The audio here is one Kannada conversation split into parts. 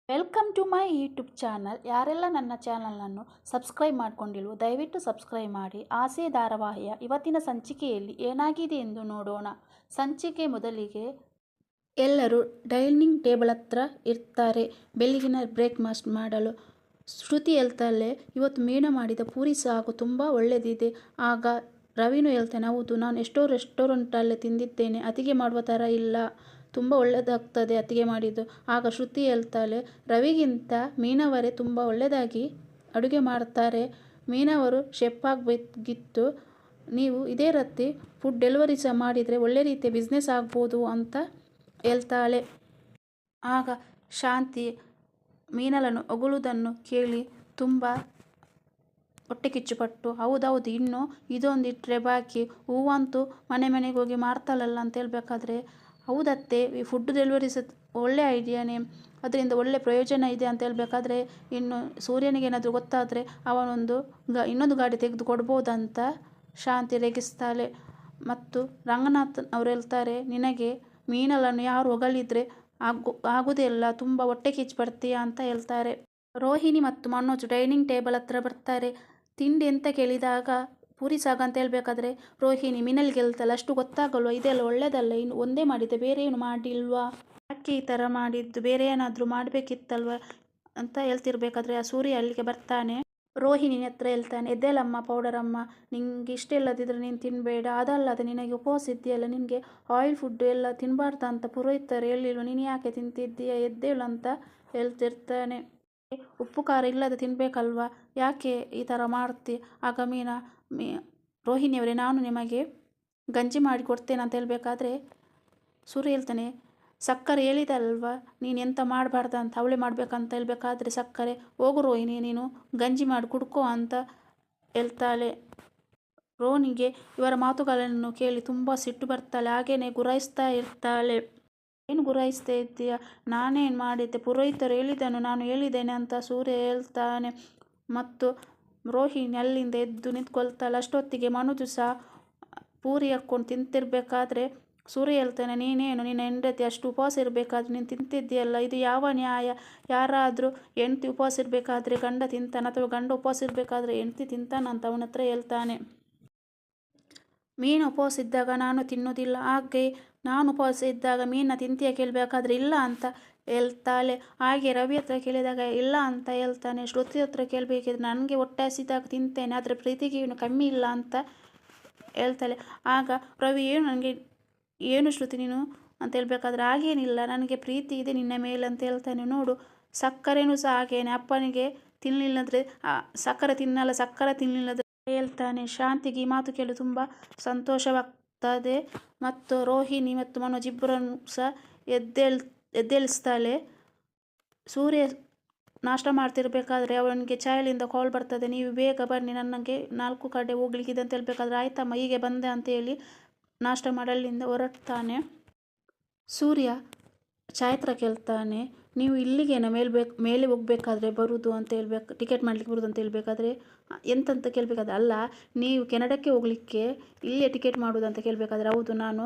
Welcome to my YouTube channel. ಯಾರೆಲ್ಲ ನನ್ನ ಚಾನಲನ್ನು ಸಬ್ಸ್ಕ್ರೈಬ್ ಮಾಡಿಕೊಂಡಿಲ್ವೋ ದಯವಿಟ್ಟು ಸಬ್ಸ್ಕ್ರೈಬ್ ಮಾಡಿ. ಆಸೆ ಧಾರಾವಾಹಿಯ ಇವತ್ತಿನ ಸಂಚಿಕೆಯಲ್ಲಿ ಏನಾಗಿದೆ ಎಂದು ನೋಡೋಣ. ಸಂಚಿಕೆ ಮೊದಲಿಗೆ ಎಲ್ಲರೂ ಡೈನಿಂಗ್ ಟೇಬಲ್ ಹತ್ರ ಇರ್ತಾರೆ ಬೆಳಗಿನ ಬ್ರೇಕ್ಫಾಸ್ಟ್ ಮಾಡಲು. ಶ್ರುತಿ ಹೇಳ್ತಾಳೆ, ಇವತ್ತು ಮೀನಾ ಮಾಡಿದ ಪೂರಿ ಸಾಗು ತುಂಬ ಒಳ್ಳೆದಿದೆ. ಆಗ ರವಿನೂ ಹೇಳ್ತಾನೆ, ಹೌದು, ನಾನು ಎಷ್ಟೋ ರೆಸ್ಟೋರೆಂಟಲ್ಲೇ ತಿಂದಿದ್ದೇನೆ, ಅತಿಗೆ ಮಾಡುವ ಥರ ಇಲ್ಲ, ತುಂಬ ಒಳ್ಳೆಯದಾಗ್ತದೆ ಅತಿಗೆ ಮಾಡಿದ್ದು. ಆಗ ಶ್ರುತಿ ಹೇಳ್ತಾಳೆ, ರವಿಗಿಂತ ಮೀನವರೇ ತುಂಬ ಒಳ್ಳೆಯದಾಗಿ ಅಡುಗೆ ಮಾಡ್ತಾರೆ. ಮೀನವರು ಶೆಫ್ ಆಗಬೇಕಿತ್ತು. ನೀವು ಇದೇ ರೀತಿ ಫುಡ್ ಡೆಲಿವರಿ ಸಹ ಮಾಡಿದರೆ ಒಳ್ಳೆ ರೀತಿಯ ಬಿಸ್ನೆಸ್ ಆಗ್ಬೋದು ಅಂತ ಹೇಳ್ತಾಳೆ. ಆಗ ಶಾಂತಿ ಮೀನಲನ್ನು ಹೊಗಳುವುದನ್ನು ಕೇಳಿ ತುಂಬ ಹೊಟ್ಟೆ ಕಿಚ್ಚುಪಟ್ಟು, ಹೌದೌದು, ಇನ್ನು ಇದೊಂದು ಇಟ್ಟರೆ ಬಾಕಿ, ಹೂವಂತೂ ಮನೆ ಮನೆಗೆ ಹೋಗಿ ಮಾಡ್ತಾಳಲ್ಲ ಅಂತ ಹೇಳ್ಬೇಕಾದ್ರೆ, ಹೌದತ್ತೆ, ಈ ಫುಡ್ ಡೆಲಿವರಿ ಸಹ ಒಳ್ಳೆ ಐಡಿಯಾನೇ, ಅದರಿಂದ ಒಳ್ಳೆ ಪ್ರಯೋಜನ ಇದೆ ಅಂತ ಹೇಳ್ಬೇಕಾದ್ರೆ, ಇನ್ನು ಸೂರ್ಯನಿಗೆ ಏನಾದರೂ ಗೊತ್ತಾದರೆ ಅವನೊಂದು ಇನ್ನೊಂದು ಗಾಡಿ ತೆಗೆದು ಕೊಡ್ಬೋದಂತ ಶಾಂತಿ ರೇಗಿಸ್ತಾಳೆ. ಮತ್ತು ರಂಗನಾಥ್ ಅವರು ಹೇಳ್ತಾರೆ, ನಿನಗೆ ಮೀನಲನ್ನು ಯಾರು ಹೊಗಳಿದ್ರೆ ಆಗೋದೇ ಇಲ್ಲ, ತುಂಬ ಹೊಟ್ಟೆ ಕಿಚ್ಚು ಪಡ್ತೀಯ ಅಂತ ಹೇಳ್ತಾರೆ. ರೋಹಿಣಿ ಮತ್ತು ಮನೋಜ್ ಡೈನಿಂಗ್ ಟೇಬಲ್ ಹತ್ರ ಬರ್ತಾರೆ. ತಿಂಡಿ ಎಂತ ಕೇಳಿದಾಗ ಪೂರಿ ಸಾಗು ಅಂತ ಹೇಳ್ಬೇಕಾದ್ರೆ ರೋಹಿಣಿ ಮೀನಲ್ಗೆ ಹೇಳ್ತಾಳೆ, ಅಷ್ಟು ಗೊತ್ತಾಗಲ್ವ, ಇದೆಲ್ಲ ಒಳ್ಳೇದಲ್ಲ, ಇನ್ನು ಒಂದೇ ಮಾಡಿದ್ದೆ, ಬೇರೆ ಏನು ಮಾಡಿಲ್ವಾ, ಯಾಕೆ ಈ ಥರ ಮಾಡಿದ್ದು, ಬೇರೆ ಏನಾದರೂ ಮಾಡಬೇಕಿತ್ತಲ್ವ ಅಂತ ಹೇಳ್ತಿರ್ಬೇಕಾದ್ರೆ ಆ ಸೂರ್ಯ ಅಲ್ಲಿಗೆ ಬರ್ತಾನೆ. ರೋಹಿಣಿ ಹತ್ರ ಹೇಳ್ತಾನೆ, ಎದ್ದೇಳಮ್ಮ ಪೌಡರಮ್ಮ, ನಿಂಗೆ ಇಷ್ಟ ಇಲ್ಲದಿದ್ದರೆ ನೀನು ತಿನ್ನಬೇಡ, ಅದಲ್ಲದೆ ನಿನಗೆ ಉಪವಾಸ ಇದೆಯಲ್ಲ, ನಿನಗೆ ಆಯಿಲ್ ಫುಡ್ ಎಲ್ಲ ತಿನ್ನಬಾರ್ದು ಅಂತ ಪುರೋಹಿತರು ಹೇಳಿಲ್ವ, ನೀನು ಯಾಕೆ ತಿಂತಿದ್ದೀಯ, ಎದ್ದೇಳು ಅಂತ ಹೇಳ್ತಿರ್ತಾನೆ. ಉಪ್ಪು ಖಾರ ಇಲ್ಲದೆ ತಿನ್ನಬೇಕಲ್ವ, ಯಾಕೆ ಈ ಥರ ಮಾಡ್ತಿ. ಆಗ ರೋಹಿಣಿಯವರೇ, ನಾನು ನಿಮಗೆ ಗಂಜಿ ಮಾಡಿ ಕೊಡ್ತೇನೆ ಅಂತ ಹೇಳ್ಬೇಕಾದ್ರೆ ಸೂರ್ಯ ಹೇಳ್ತಾನೆ, ಸಕ್ಕರೆ ಹೇಳಿದಲ್ವ ನೀನು ಎಂತ ಮಾಡಬಾರ್ದು ಅಂತ, ಅವಳೇ ಮಾಡಬೇಕಂತ ಹೇಳ್ಬೇಕಾದ್ರೆ ಸಕ್ಕರೆ, ಹೋಗು ರೋಹಿಣಿ, ನೀನು ಗಂಜಿ ಮಾಡಿ ಕುಡ್ಕೋ ಅಂತ ಹೇಳ್ತಾಳೆ. ರೋಹಿಣಿಗೆ ಇವರ ಮಾತುಗಳನ್ನು ಕೇಳಿ ತುಂಬ ಸಿಟ್ಟು ಬರ್ತಾಳೆ. ಹಾಗೇನೆ ಗುರಾಯಿಸ್ತಾ ಇರ್ತಾಳೆ. ಏನು ಗುರಾಯಿಸ್ತಾ ಇದ್ದೀಯ, ನಾನೇನು ಮಾಡಿದ್ದೆ, ಪುರೋಹಿತರು ಹೇಳಿದ್ದನ್ನು ನಾನು ಹೇಳಿದ್ದೇನೆ ಅಂತ ಸೂರ್ಯ ಹೇಳ್ತಾನೆ. ಮತ್ತು ರೋಹಿಣಿ ಅಲ್ಲಿಂದ ಎದ್ದು ನಿಂತ್ಕೊಳ್ತಾಳೆ. ಅಷ್ಟೊತ್ತಿಗೆ ಮನೋಜು ಸಹ ಪೂರಿ ಹಾಕ್ಕೊಂಡು ತಿಂತಿರ್ಬೇಕಾದ್ರೆ ಸೂರ್ಯ ಹೇಳ್ತಾನೆ, ನೀನೇನು ನಿನ್ನ ಹೆಂಡತಿ ಅಷ್ಟು ಉಪವಾಸ ಇರಬೇಕಾದ್ರೆ ನೀನು ತಿಂತಿದ್ದೀಯಲ್ಲ, ಇದು ಯಾವ ನ್ಯಾಯ, ಯಾರಾದರೂ ಹೆಂಡತಿ ಉಪವಾಸ ಇರಬೇಕಾದ್ರೆ ಗಂಡ ತಿಂತಾನೆ, ಅಥವಾ ಗಂಡ ಉಪವಾಸ ಇರಬೇಕಾದ್ರೆ ಹೆಂಡತಿ ತಿಂತಾನಂತ ಅವನ ಹತ್ರ ಹೇಳ್ತಾನೆ. ಮೀನು ಉಪವಾಸ ಇದ್ದಾಗ ನಾನು ತಿನ್ನೋದಿಲ್ಲ, ಹಾಗೆ ನಾನು ಉಪವಾಸ ಇದ್ದಾಗ ಮೀನ ತಿಂತೀಯ ಕೇಳಬೇಕಾದ್ರೆ ಇಲ್ಲ ಅಂತ ಹೇಳ್ತಾಳೆ. ಹಾಗೆ ರವಿ ಹತ್ರ ಕೇಳಿದಾಗ ಇಲ್ಲ ಅಂತ ಹೇಳ್ತಾನೆ. ಶ್ರುತಿ ಹತ್ರ ಕೇಳಬೇಕಿದ್ರೆ ನನಗೆ ಹೊಟ್ಟೆ ಹಸಿದಾಗ ತಿಂತೇನೆ, ಆದರೆ ಪ್ರೀತಿಗೆ ಏನು ಕಮ್ಮಿ ಇಲ್ಲ ಅಂತ ಹೇಳ್ತಾಳೆ. ಆಗ ರವಿ ಏನು ಶ್ರುತಿ ನೀನು ಅಂತ ಹೇಳ್ಬೇಕಾದ್ರೆ, ಹಾಗೇನಿಲ್ಲ, ನನಗೆ ಪ್ರೀತಿ ಇದೆ ನಿನ್ನ ಮೇಲೆ ಅಂತ ಹೇಳ್ತಾನೆ. ನೋಡು, ಸಕ್ಕರೆನೂ ಸಹ ಹಾಗೇನೆ, ಅಪ್ಪನಿಗೆ ತಿನ್ನಲಿಲ್ಲಂದರೆ ಸಕ್ಕರೆ ತಿನ್ನಲ್ಲ, ಸಕ್ಕರೆ ತಿನ್ನಲಿಲ್ಲದ್ರೆ ಹೇಳ್ತಾನೆ. ಶಾಂತಿಗೆ ಈ ಮಾತು ಕೇಳಿ ತುಂಬ ಸಂತೋಷವಾಗ್ತದೆ. ಮತ್ತು ರೋಹಿಣಿ ಮತ್ತು ಮನೋಜ್ ಇಬ್ಬರನ್ನು ಸಹ ಎದ್ದೇಳಿಸ್ತಾಳೆ. ಸೂರ್ಯ ನಾಷ್ಟ ಮಾಡ್ತಿರ್ಬೇಕಾದ್ರೆ ಅವನಿಗೆ ಚಾಯಲಿಂದ ಕಾಲ್ ಬರ್ತದೆ, ನೀವು ಬೇಗ ಬನ್ನಿ, ನನಗೆ 4 ಕಡೆ ಹೋಗ್ಲಿಕ್ಕಿದೆ ಅಂತ ಹೇಳ್ಬೇಕಾದ್ರೆ, ಆಯ್ತಮ್ಮ ಹೀಗೆ ಬಂದೆ ಅಂತ ಹೇಳಿ ನಾಷ್ಟ ಮಾಡಲಿಂದ ಹೊರಡ್ತಾನೆ. ಸೂರ್ಯ ಛಾಯತ್ರ ಕೇಳ್ತಾನೆ, ನೀವು ಇಲ್ಲಿಗೇನ ಮೇಲೆ ಹೋಗ್ಬೇಕಾದ್ರೆ ಬರುವುದು ಅಂತ ಹೇಳ್ಬೇಕು, ಟಿಕೆಟ್ ಮಾಡಲಿಕ್ಕೆ ಬರುವುದು ಅಂತ ಹೇಳ್ಬೇಕಾದ್ರೆ ಎಂತಂತ ಕೇಳಬೇಕಾದ್ರೆ, ಅಲ್ಲ ನೀವು ಕೆನಡಕ್ಕೆ ಹೋಗಲಿಕ್ಕೆ ಇಲ್ಲೇ ಟಿಕೆಟ್ ಮಾಡೋದು ಅಂತ ಕೇಳಬೇಕಾದ್ರೆ, ಹೌದು, ನಾನು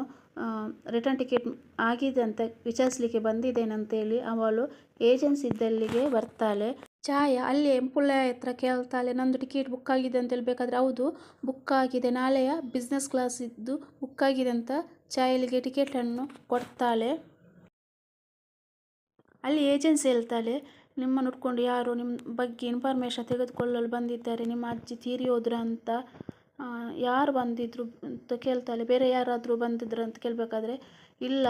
ರಿಟರ್ನ್ ಟಿಕೆಟ್ ಆಗಿದೆ ಅಂತ ವಿಚಾರಿಸಲಿಕ್ಕೆ ಬಂದಿದ್ದೇನೆ ಅಂತೇಳಿ ಅವಳು ಏಜೆನ್ಸಿ ಇದ್ದಲ್ಲಿಗೆ ಬರ್ತಾಳೆ. ಛಾಯ ಅಲ್ಲಿ ಎಂಪ್ಲಾಯ್ ಹತ್ರ ಕೇಳ್ತಾಳೆ, ನಂದು ಟಿಕೆಟ್ ಬುಕ್ ಆಗಿದೆ ಅಂತ ಹೇಳ್ಬೇಕಾದ್ರೆ, ಹೌದು ಬುಕ್ ಆಗಿದೆ, ನಾಳೆಯ ಬಿಸ್ನೆಸ್ ಕ್ಲಾಸ್ ಇದ್ದು ಬುಕ್ ಆಗಿದೆ ಅಂತ ಛಾಯಲಿಗೆ ಟಿಕೆಟನ್ನು ಕೊಡ್ತಾಳೆ. ಅಲ್ಲಿ ಏಜೆನ್ಸಿ ಹೇಳ್ತಾಳೆ, ನಿಮ್ಮನ್ನು ಹುಡ್ಕೊಂಡು ಯಾರು ನಿಮ್ಮ ಬಗ್ಗೆ ಇನ್ಫಾರ್ಮೇಷನ್ ತೆಗೆದುಕೊಳ್ಳಲು ಬಂದಿದ್ದಾರೆ, ನಿಮ್ಮ ಅಜ್ಜಿ ತೀರಿ ಹೋದ್ರ ಅಂತ. ಯಾರು ಬಂದಿದ್ರು ಅಂತ ಕೇಳ್ತಾಳೆ. ಬೇರೆ ಯಾರಾದರೂ ಬಂದಿದ್ರು ಅಂತ ಕೇಳಬೇಕಾದ್ರೆ, ಇಲ್ಲ,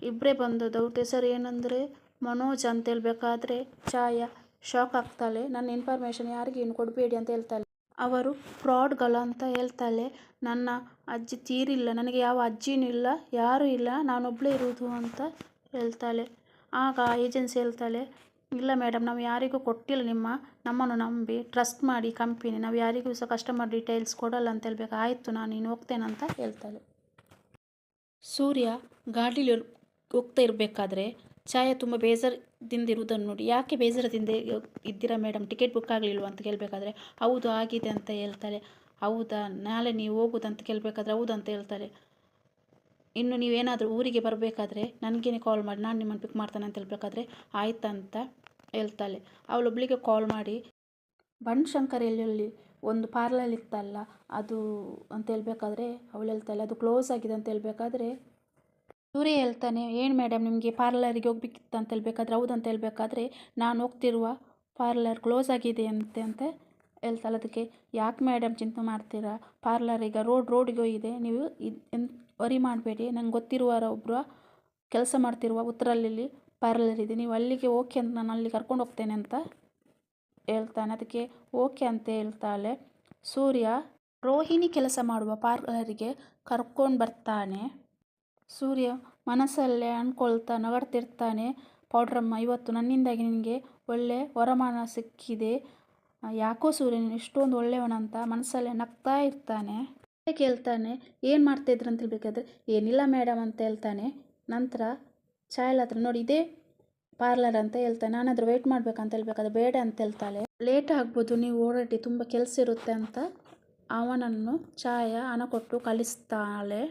ಇಬ್ಬರೇ ಬಂದದ್ದು, ಅವ್ರ ಹೆಸರು ಏನಂದರೆ ಮನೋಜ್ ಅಂತ ಹೇಳ್ಬೇಕಾದ್ರೆ ಛಾಯ ಶಾಕ್ ಆಗ್ತಾಳೆ. ನನ್ನ ಇನ್ಫಾರ್ಮೇಷನ್ ಯಾರಿಗೇನು ಕೊಡಬೇಡಿ ಅಂತ ಹೇಳ್ತಾಳೆ. ಅವರು ಫ್ರಾಡ್ಗಳು ಅಂತ ಹೇಳ್ತಾಳೆ. ನನ್ನ ಅಜ್ಜಿ ತೀರಿಲ್ಲ, ನನಗೆ ಯಾವ ಅಜ್ಜಿನೂ ಇಲ್ಲ, ಯಾರೂ ಇಲ್ಲ, ನಾನೊಬ್ಬಳೇ ಇರುವುದು ಅಂತ ಹೇಳ್ತಾಳೆ. ಆಗ ಏಜೆನ್ಸಿ ಹೇಳ್ತಾಳೆ, ಇಲ್ಲ ಮೇಡಮ್, ನಾವು ಯಾರಿಗೂ ಕೊಟ್ಟಿಲ್ಲ, ನಮ್ಮನ್ನು ನಂಬಿ ಟ್ರಸ್ಟ್ ಮಾಡಿ ಕಂಪನಿ, ನಾವು ಯಾರಿಗೂ ಸಹ ಕಸ್ಟಮರ್ ಡೀಟೇಲ್ಸ್ ಕೊಡಲ್ಲ ಅಂತ ಹೇಳ್ಬೇಕು. ಆಯಿತು, ನಾನು ಇನ್ನು ಹೋಗ್ತೇನೆ ಅಂತ ಹೇಳ್ತಾಳೆ. ಸೂರ್ಯ ಗಾಡೀಲಿ ಹೋಗ್ತಾ ಇರಬೇಕಾದ್ರೆ ಛಾಯ ತುಂಬ ಬೇಜಾರದಿಂದಿರುವುದನ್ನು ನೋಡಿ, ಯಾಕೆ ಬೇಜಾರದಿಂದ ಇದ್ದೀರಾ ಮೇಡಮ್, ಟಿಕೆಟ್ ಬುಕ್ ಆಗಲಿಲ್ವ ಅಂತ ಕೇಳಬೇಕಾದ್ರೆ, ಹೌದು ಆಗಿದೆ ಅಂತ ಹೇಳ್ತಾಳೆ. ಹೌದಾ, ನಾಳೆ ನೀವು ಹೋಗೋದಂತ ಕೇಳಬೇಕಾದ್ರೆ ಹೌದು ಅಂತ ಹೇಳ್ತಾಳೆ. ಇನ್ನು ನೀವೇನಾದರೂ ಊರಿಗೆ ಬರಬೇಕಾದ್ರೆ ನನಗೇನೆ ಕಾಲ್ ಮಾಡಿ, ನಾನು ನಿಮ್ಮನ್ನು ಪಿಕ್ ಮಾಡ್ತಾನೆ ಅಂತ ಹೇಳ್ಬೇಕಾದ್ರೆ ಆಯ್ತಂತ ಹೇಳ್ತಾಳೆ. ಅವಳೊಬ್ಳಿಗೆ ಕಾಲ್ ಮಾಡಿ ಬನಶಂಕರಿಯಲ್ಲಿ ಒಂದು ಪಾರ್ಲರ್ ಇತ್ತಲ್ಲ ಅದು ಅಂತ ಹೇಳ್ಬೇಕಾದ್ರೆ ಅವಳು ಹೇಳ್ತಾಳೆ ಅದು ಕ್ಲೋಸ್ ಆಗಿದೆ ಅಂತ ಹೇಳ್ಬೇಕಾದ್ರೆ ಸೂರ್ಯ ಹೇಳ್ತಾನೆ, ಏನು ಮೇಡಮ್ ನಿಮಗೆ ಪಾರ್ಲರಿಗೆ ಹೋಗ್ಬೇಕಿತ್ತು ಅಂತ ಹೇಳ್ಬೇಕಾದ್ರೆ ಹೌದು ಅಂತ ಹೇಳ್ಬೇಕಾದ್ರೆ ನಾನು ಹೋಗ್ತಿರುವ ಪಾರ್ಲರ್ ಕ್ಲೋಸ್ ಆಗಿದೆ ಅಂತ ಹೇಳ್ತಾಳೆ. ಅದಕ್ಕೆ ಯಾಕೆ ಮೇಡಮ್ ಚಿಂತೆ ಮಾಡ್ತೀರಾ, ಪಾರ್ಲರ್ ಈಗ ರೋಡಿಗೆ ಹೋಗಿದೆ, ನೀವು ವರಿ ಮಾಡಬೇಡಿ, ನಂಗೆ ಗೊತ್ತಿರುವವರ ಒಬ್ಬರು ಕೆಲಸ ಮಾಡ್ತಿರುವ ಉತ್ತರಳ್ಳಿಲಿ ಪಾರ್ಲರ್ ಇದೆ, ನೀವು ಅಲ್ಲಿಗೆ ಓಕೆ ಅಂತ ನಾನು ಅಲ್ಲಿ ಕರ್ಕೊಂಡು ಹೋಗ್ತೇನೆ ಅಂತ ಹೇಳ್ತಾನೆ. ಅದಕ್ಕೆ ಓಕೆ ಅಂತ ಹೇಳ್ತಾಳೆ. ಸೂರ್ಯ ರೋಹಿಣಿ ಕೆಲಸ ಮಾಡುವ ಪಾರ್ಲರಿಗೆ ಕರ್ಕೊಂಡು ಬರ್ತಾನೆ. ಸೂರ್ಯ ಮನಸ್ಸಲ್ಲೇ ಅಂದ್ಕೊಳ್ತಾ ನಗಾಡ್ತಿರ್ತಾನೆ, ಪೌಡ್ರಮ್ಮ ಇವತ್ತು ನನ್ನಿಂದಾಗಿ ನಿನಗೆ ಒಳ್ಳೆ ವರಮಾನ ಸಿಕ್ಕಿದೆ, ಯಾಕೋ ಸೂರ್ಯ ನೀನು ಇಷ್ಟೊಂದು ಒಳ್ಳೆಯವನಂತ ಮನಸ್ಸಲ್ಲೇ ನಗ್ತಾ ಇರ್ತಾನೆ. ಕೇಳ್ತಾನೆ, ಏನು ಮಾಡ್ತಾಯಿದ್ರು ಅಂತ ಹೇಳ್ಬೇಕಾದ್ರೆ ಏನಿಲ್ಲ ಮೇಡಮ್ ಅಂತ ಹೇಳ್ತಾನೆ. ನಂತರ ಚಾಯಲ್ ಹತ್ರ ನೋಡಿ ಇದೇ ಪಾರ್ಲರ್ ಅಂತ ಹೇಳ್ತಾನೆ. ನಾನಾದರೂ ವೆಯ್ಟ್ ಮಾಡ್ಬೇಕಂತ ಹೇಳ್ಬೇಕಾದ್ರೆ ಬೇಡ ಅಂತ ಹೇಳ್ತಾಳೆ. ಲೇಟ್ ಆಗ್ಬೋದು, ನೀವು ಓಡಾಡಿ ತುಂಬ ಕೆಲಸ ಇರುತ್ತೆ ಅಂತ ಅವನನ್ನು ಛಾಯ ಹಣ ಕೊಟ್ಟು ಕಳಿಸ್ತಾಳೆ.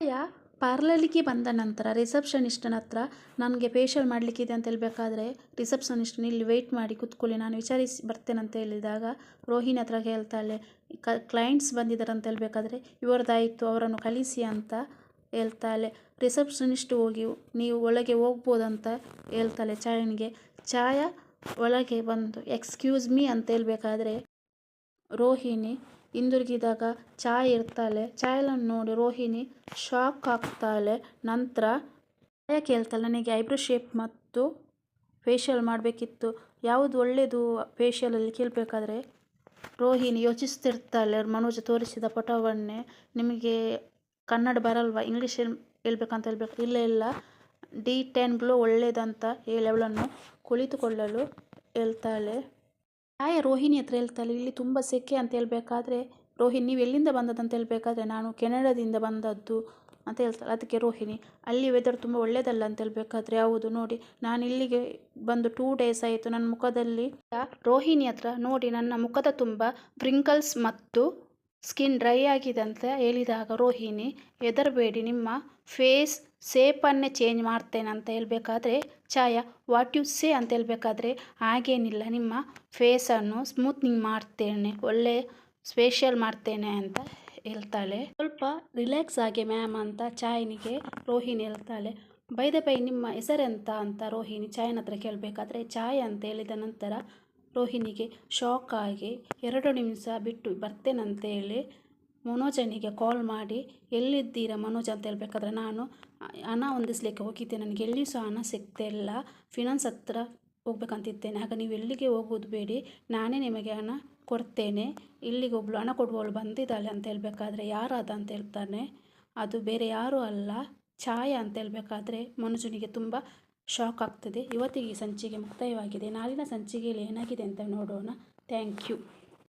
ಛಾಯ ಪಾರ್ಲರ್ಗೆ ಬಂದ ನಂತರ ರಿಸೆಪ್ಷನಿಸ್ಟನ ಹತ್ರ ನನಗೆ ಫೇಶಿಯಲ್ ಮಾಡಲಿಕ್ಕಿದೆ ಅಂತ ಹೇಳ್ಬೇಕಾದ್ರೆ ರಿಸೆಪ್ಷನಿಸ್ಟನ್ ಇಲ್ಲಿ ವೆಯ್ಟ್ ಮಾಡಿ ಕೂತ್ಕೊಳ್ಳಿ ನಾನು ವಿಚಾರಿಸಿ ಬರ್ತೇನೆ ಅಂತ ಹೇಳಿದಾಗ ರೋಹಿಣಿ ಹತ್ರ ಹೇಳ್ತಾಳೆ, ಕ್ಲೈಂಟ್ಸ್ ಬಂದಿದ್ದಾರೆ ಅಂತ ಹೇಳ್ಬೇಕಾದ್ರೆ ಇವರದಾಯಿತು ಅವರನ್ನು ಕಳಿಸಿ ಅಂತ ಹೇಳ್ತಾಳೆ. ರಿಸೆಪ್ಷನಿಸ್ಟ್ ಹೋಗಿ ನೀವು ಒಳಗೆ ಹೋಗ್ಬೋದಂತ ಹೇಳ್ತಾಳೆ ಛಾಯನಿಗೆ. ಛಾಯ ಒಳಗೆ ಬಂದು ಎಕ್ಸ್ಕ್ಯೂಸ್ ಮೀ ಅಂತ ಹೇಳ್ಬೇಕಾದ್ರೆ ರೋಹಿಣಿ ಹಿಂದಿರುಗಿದಾಗ ಛಾಯ್ ಇರ್ತಾಳೆ. ಛಾಯಲನ್ನು ನೋಡಿ ರೋಹಿಣಿ ಶಾಕ್ ಆಗ್ತಾಳೆ. ನಂತರ ಛಾಯ ಕೇಳ್ತಾಳೆ, ನನಗೆ ಐಬ್ರೋ ಶೇಪ್ ಮತ್ತು ಫೇಶಿಯಲ್ ಮಾಡಬೇಕಿತ್ತು, ಯಾವುದು ಒಳ್ಳೆಯದು ಫೇಶಿಯಲಲ್ಲಿ ಕೇಳಬೇಕಾದ್ರೆ ರೋಹಿಣಿ ಯೋಚಿಸ್ತಿರ್ತಾಳೆ. ಮನೋಜ್ ತೋರಿಸಿದ ಫೋಟೋವನ್ನೇ, ನಿಮಗೆ ಕನ್ನಡ ಬರಲ್ವಾ, ಇಂಗ್ಲೀಷ್ ಹೇಳ್ಬೇಕಂತ ಹೇಳ್ಬೇಕು, ಇಲ್ಲ D10 ಗ್ಲೋ ಒಳ್ಳೇದಂತ ಹೇಳಿ ಅವಳನ್ನು ಕುಳಿತುಕೊಳ್ಳಲು ಹೇಳ್ತಾಳೆ. ಛಾಯ ರೋಹಿಣಿ ಹತ್ರ ಹೇಳ್ತಾಳೆ, ಇಲ್ಲಿ ತುಂಬ ಸೆಕೆ ಅಂತ ಹೇಳ್ಬೇಕಾದ್ರೆ ರೋಹಿಣಿ ನೀವು ಎಲ್ಲಿಂದ ಬಂದದ್ದು ಅಂತ ಹೇಳ್ಬೇಕಾದ್ರೆ ನಾನು ಕೆನಡಾದಿಂದ ಬಂದದ್ದು ಅಂತ ಹೇಳ್ತಾಳೆ. ಅದಕ್ಕೆ ರೋಹಿಣಿ ಅಲ್ಲಿ ವೆದರ್ ತುಂಬ ಒಳ್ಳೆಯದಲ್ಲ ಅಂತ ಹೇಳ್ಬೇಕಾದ್ರೆ ಹೌದು ನೋಡಿ ನಾನು ಇಲ್ಲಿಗೆ ಬಂದು 2 ಡೇಸ್ ಆಯಿತು, ನನ್ನ ಮುಖದಲ್ಲಿ ರೋಹಿಣಿ ಹತ್ರ ನೋಡಿ ನನ್ನ ಮುಖದ ತುಂಬ ವ್ರಿಂಕಲ್ಸ್ ಮತ್ತು ಸ್ಕಿನ್ ಡ್ರೈ ಆಗಿದೆ ಅಂತ ಹೇಳಿದಾಗ ರೋಹಿಣಿ ಹೆದರಬೇಡಿ ನಿಮ್ಮ ಫೇಸ್ ಶೇಪನ್ನೇ ಚೇಂಜ್ ಮಾಡ್ತೇನೆ ಅಂತ ಹೇಳ್ಬೇಕಾದ್ರೆ ಛಾಯ ವಾಟ್ ಯು ಸೇ ಅಂತ ಹೇಳ್ಬೇಕಾದ್ರೆ ಹಾಗೇನಿಲ್ಲ ನಿಮ್ಮ ಫೇಸನ್ನು ಸ್ಮೂತ್ನಿಂಗ್ ಮಾಡ್ತೇನೆ, ಒಳ್ಳೆ ಫೇಶಿಯಲ್ ಮಾಡ್ತೇನೆ ಅಂತ ಹೇಳ್ತಾಳೆ. ಸ್ವಲ್ಪ ರಿಲ್ಯಾಕ್ಸ್ ಆಗಿ ಮ್ಯಾಮ್ ಅಂತ ಛಾಯನಿಗೆ ರೋಹಿಣಿ ಹೇಳ್ತಾಳೆ. ಬೈ ದ ಬೈ ನಿಮ್ಮ ಹೆಸರೆಂತ ಅಂತ ರೋಹಿಣಿ ಛಾಯನ ಹತ್ರ ಕೇಳಬೇಕಾದ್ರೆ ಛಾಯ ಅಂತ ಹೇಳಿದ ನಂತರ ರೋಹಿಣಿಗೆ ಶಾಕ್ ಆಗಿ 2 ನಿಮಿಷ ಬಿಟ್ಟು ಬರ್ತೇನಂತೇಳಿ ಮನೋಜನಿಗೆ ಕಾಲ್ ಮಾಡಿ ಎಲ್ಲಿದ್ದೀರಾ ಮನೋಜ್ ಅಂತ ಹೇಳ್ಬೇಕಾದ್ರೆ ನಾನು ಹಣ ಹೊಂದಿಸ್ಲಿಕ್ಕೆ ಹೋಗಿದ್ದೆ, ನನಗೆ ಎಲ್ಲಿಯೂ ಸಹ ಹಣ ಸಿಗ್ತಿಲ್ಲ, ಫಿನಾನ್ಸ್ ಹತ್ರ ಹೋಗ್ಬೇಕಂತಿದ್ದೇನೆ, ಆಗ ನೀವು ಎಲ್ಲಿಗೆ ಹೋಗೋದು ಬೇಡಿ, ನಾನೇ ನಿಮಗೆ ಹಣ ಕೊಡ್ತೇನೆ, ಇಲ್ಲಿಗೆ ಒಬ್ಬಳು ಹಣ ಕೊಡುವವಳು ಬಂದಿದ್ದಾಳೆ ಅಂತ ಹೇಳ್ಬೇಕಾದ್ರೆ ಯಾರಾದ ಅಂತ ಹೇಳ್ತಾನೆ. ಅದು ಬೇರೆ ಯಾರೂ ಅಲ್ಲ ಛಾಯ ಅಂತ ಹೇಳ್ಬೇಕಾದ್ರೆ ಮನೋಜನಿಗೆ ತುಂಬ ಶಾಕ್ ಆಗ್ತದೆ. ಇವತ್ತಿಗೆ ಈ ಸಂಚಿಕೆ ಮುಕ್ತಾಯವಾಗಿದೆ. ನಾಳಿನ ಸಂಚಿಕೆಯಲ್ಲಿ ಏನಾಗಿದೆ ಅಂತ ನೋಡೋಣ. Thank you.